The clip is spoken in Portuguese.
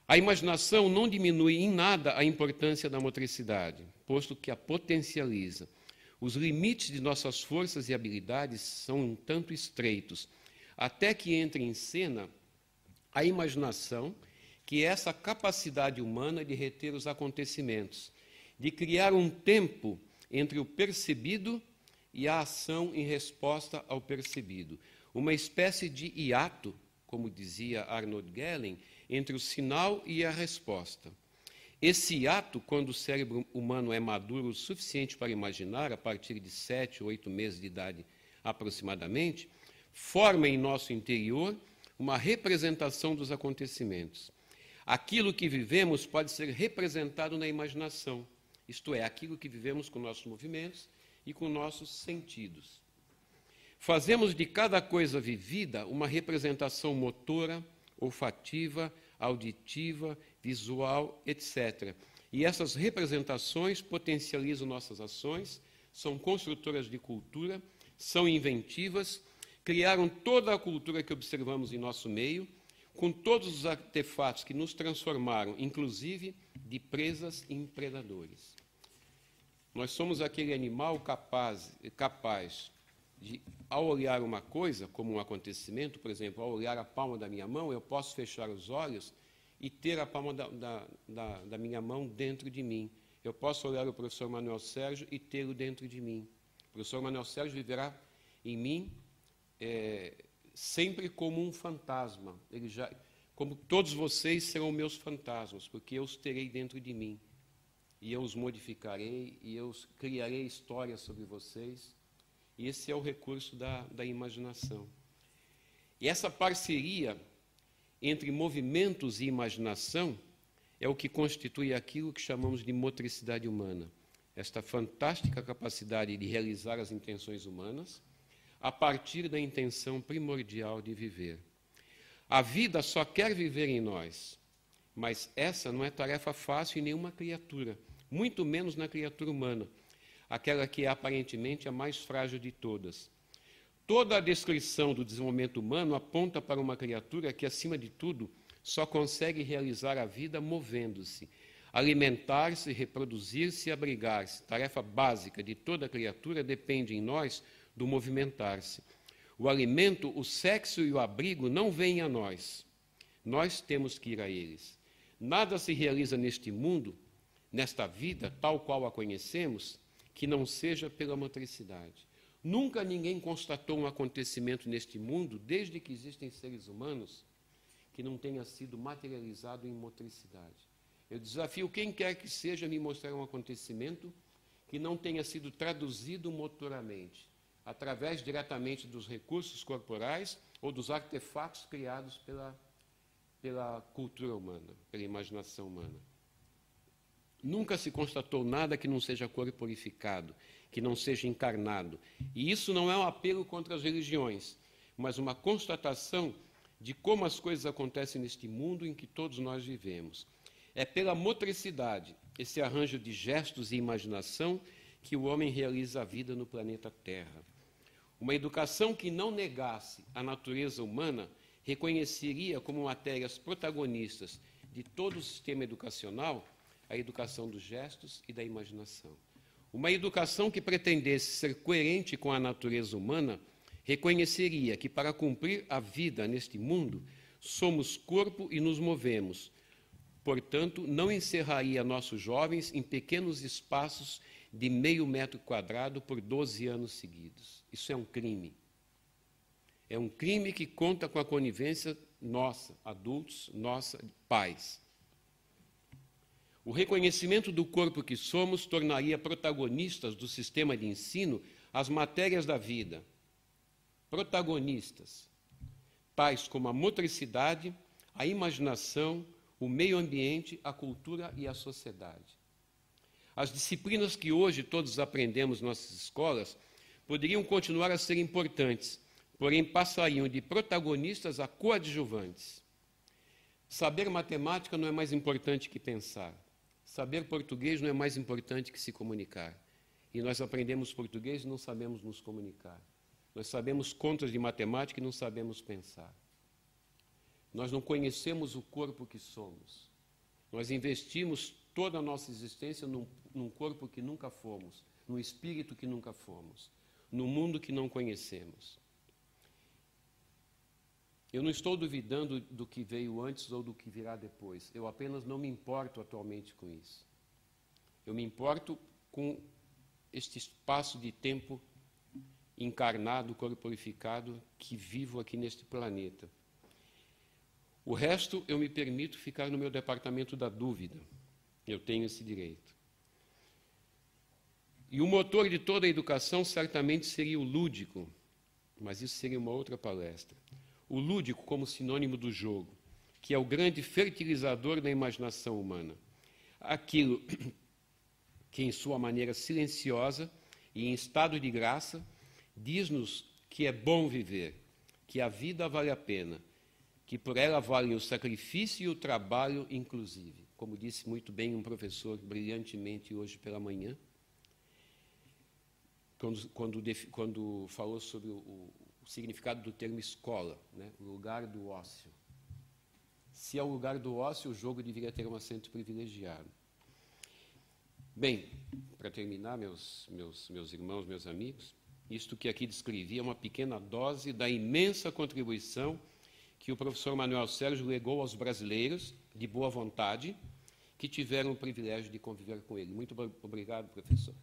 A imaginação não diminui em nada a importância da motricidade, posto que a potencializa. Os limites de nossas forças e habilidades são um tanto estreitos, até que entre em cena a imaginação, que é essa capacidade humana de reter os acontecimentos, de criar um tempo entre o percebido e a ação em resposta ao percebido. Uma espécie de hiato, como dizia Arnold Gehlen, entre o sinal e a resposta. Esse hiato, quando o cérebro humano é maduro o suficiente para imaginar, a partir de 7 ou 8 meses de idade aproximadamente, forma em nosso interior uma representação dos acontecimentos. Aquilo que vivemos pode ser representado na imaginação, isto é, aquilo que vivemos com nossos movimentos e com nossos sentidos. Fazemos de cada coisa vivida uma representação motora, olfativa, auditiva, visual, etc. E essas representações potencializam nossas ações, são construtoras de cultura, são inventivas, criaram toda a cultura que observamos em nosso meio, com todos os artefatos que nos transformaram, inclusive de presas em predadores. Nós somos aquele animal capaz de, ao olhar uma coisa, como um acontecimento, por exemplo, ao olhar a palma da minha mão, eu posso fechar os olhos e ter a palma da minha mão dentro de mim. Eu posso olhar o professor Manuel Sérgio e tê-lo dentro de mim. O professor Manuel Sérgio viverá em mim sempre como um fantasma. Como todos vocês serão meus fantasmas, porque eu os terei dentro de mim. E eu os modificarei, e eu criarei histórias sobre vocês. E esse é o recurso da imaginação. E essa parceria entre movimentos e imaginação é o que constitui aquilo que chamamos de motricidade humana. Esta fantástica capacidade de realizar as intenções humanas a partir da intenção primordial de viver. A vida só quer viver em nós, mas essa não é tarefa fácil em nenhuma criatura, muito menos na criatura humana, aquela que é aparentemente a mais frágil de todas. Toda a descrição do desenvolvimento humano aponta para uma criatura que, acima de tudo, só consegue realizar a vida movendo-se, alimentar-se, reproduzir-se e abrigar-se. Tarefa básica de toda criatura depende em nós do movimentar-se. O alimento, o sexo e o abrigo não vêm a nós. Nós temos que ir a eles. Nada se realiza neste mundo, nesta vida, tal qual a conhecemos, que não seja pela motricidade. Nunca ninguém constatou um acontecimento neste mundo, desde que existem seres humanos, que não tenha sido materializado em motricidade. Eu desafio quem quer que seja a me mostrar um acontecimento que não tenha sido traduzido motoramente, através diretamente dos recursos corporais ou dos artefatos criados pela cultura humana, pela imaginação humana. Nunca se constatou nada que não seja corporificado, que não seja encarnado. E isso não é um apelo contra as religiões, mas uma constatação de como as coisas acontecem neste mundo em que todos nós vivemos. É pela motricidade, esse arranjo de gestos e imaginação, que o homem realiza a vida no planeta Terra. Uma educação que não negasse a natureza humana reconheceria como matérias protagonistas de todo o sistema educacional a educação dos gestos e da imaginação. Uma educação que pretendesse ser coerente com a natureza humana reconheceria que, para cumprir a vida neste mundo, somos corpo e nos movemos. Portanto, não encerraria nossos jovens em pequenos espaços de meio metro quadrado por 12 anos seguidos. Isso é um crime. É um crime que conta com a conivência nossa, adultos, nossa, pais. O reconhecimento do corpo que somos tornaria protagonistas do sistema de ensino as matérias da vida. Protagonistas, tais como a motricidade, a imaginação, o meio ambiente, a cultura e a sociedade. As disciplinas que hoje todos aprendemos nas nossas escolas poderiam continuar a ser importantes, porém passariam de protagonistas a coadjuvantes. Saber matemática não é mais importante que pensar. Saber português não é mais importante que se comunicar. E nós aprendemos português e não sabemos nos comunicar. Nós sabemos contas de matemática e não sabemos pensar. Nós não conhecemos o corpo que somos. Nós investimos toda a nossa existência num corpo que nunca fomos, num espírito que nunca fomos, num mundo que não conhecemos. Eu não estou duvidando do que veio antes ou do que virá depois. Eu apenas não me importo atualmente com isso. Eu me importo com este espaço de tempo encarnado, corporificado, que vivo aqui neste planeta. O resto eu me permito ficar no meu departamento da dúvida. Eu tenho esse direito. E o motor de toda a educação certamente seria o lúdico, mas isso seria uma outra palestra. O lúdico como sinônimo do jogo, que é o grande fertilizador da imaginação humana. Aquilo que, em sua maneira silenciosa e em estado de graça, diz-nos que é bom viver, que a vida vale a pena, que por ela valem o sacrifício e o trabalho, inclusive. Como disse muito bem um professor brilhantemente hoje pela manhã, quando falou sobre o significado do termo escola, né? O lugar do ócio. Se é o lugar do ócio, o jogo deveria ter um assento privilegiado. Bem, para terminar, meus irmãos, meus amigos, isto que aqui descrevi é uma pequena dose da imensa contribuição que o professor Manuel Sérgio legou aos brasileiros, de boa vontade, que tiveram o privilégio de conviver com ele. Muito obrigado, professor.